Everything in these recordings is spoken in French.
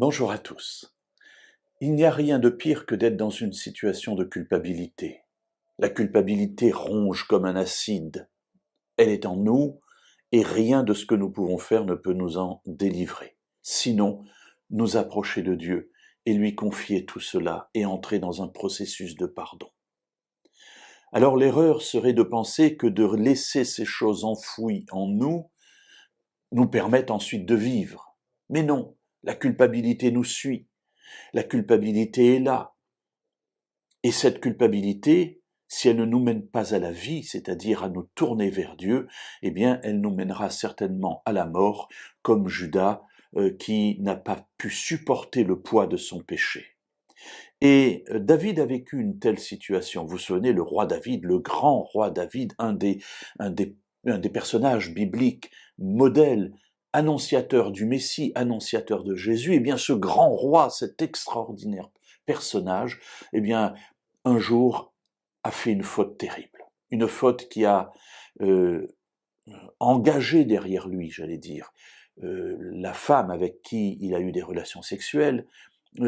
Bonjour à tous. Il n'y a rien de pire que d'être dans une situation de culpabilité. La culpabilité ronge comme un acide. Elle est en nous et rien de ce que nous pouvons faire ne peut nous en délivrer. Sinon, nous approcher de Dieu et lui confier tout cela et entrer dans un processus de pardon. Alors l'erreur serait de penser que de laisser ces choses enfouies en nous permettent ensuite de vivre. Mais non, la culpabilité nous suit. La culpabilité est là. Et cette culpabilité, si elle ne nous mène pas à la vie, c'est-à-dire à nous tourner vers Dieu, eh bien, elle nous mènera certainement à la mort, comme Judas, qui n'a pas pu supporter le poids de son péché. Et David a vécu une telle situation. Vous vous souvenez, le roi David, le grand roi David, un des personnages bibliques, modèle, annonciateur du Messie, annonciateur de Jésus, eh bien, ce grand roi, cet extraordinaire personnage, eh bien, un jour a fait une faute terrible. Une faute qui a euh, engagé derrière lui, j'allais dire, la femme avec qui il a eu des relations sexuelles,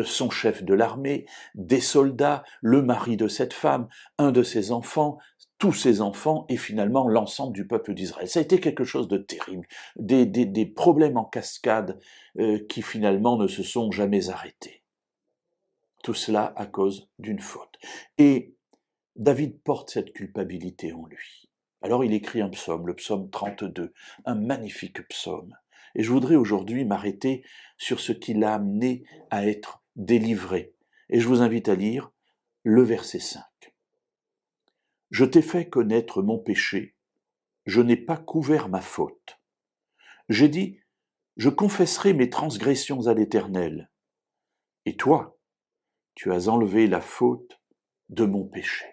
son chef de l'armée, des soldats, le mari de cette femme, un de ses enfants, tous ses enfants et finalement l'ensemble du peuple d'Israël. Ça a été quelque chose de terrible, des problèmes en cascade qui finalement ne se sont jamais arrêtés. Tout cela à cause d'une faute. Et David porte cette culpabilité en lui. Alors il écrit un psaume, le psaume 32, un magnifique psaume. Et je voudrais aujourd'hui m'arrêter sur ce qui l'a amené à être délivré. Et je vous invite à lire le verset 5. Je t'ai fait connaître mon péché, je n'ai pas couvert ma faute. J'ai dit, je confesserai mes transgressions à l'Éternel. Et toi, tu as enlevé la faute de mon péché.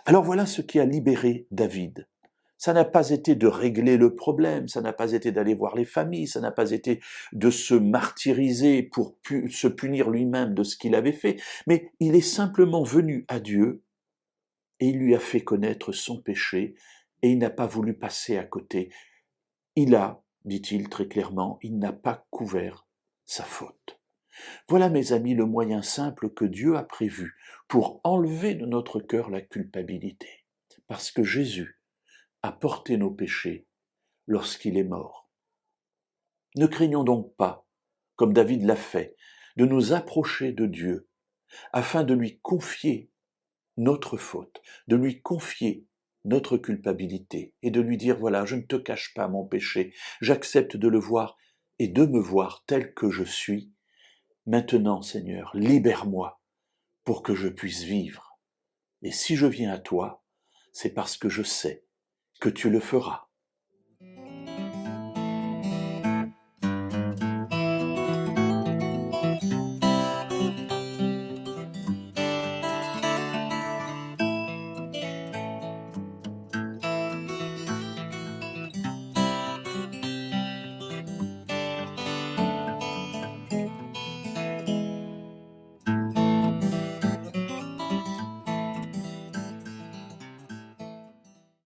Alors voilà ce qui a libéré David. Ça n'a pas été de régler le problème, ça n'a pas été d'aller voir les familles, ça n'a pas été de se martyriser pour se punir lui-même de ce qu'il avait fait, mais il est simplement venu à Dieu et il lui a fait connaître son péché et il n'a pas voulu passer à côté. Il a, dit-il très clairement, il n'a pas couvert sa faute. Voilà, mes amis, le moyen simple que Dieu a prévu pour enlever de notre cœur la culpabilité. Parce que Jésus a porté nos péchés lorsqu'il est mort. Ne craignons donc pas, comme David l'a fait, de nous approcher de Dieu afin de lui confier notre faute, de lui confier notre culpabilité et de lui dire, voilà, je ne te cache pas mon péché, j'accepte de le voir et de me voir tel que je suis. Maintenant, Seigneur, libère-moi pour que je puisse vivre. Et si je viens à toi, c'est parce que je sais que tu le feras.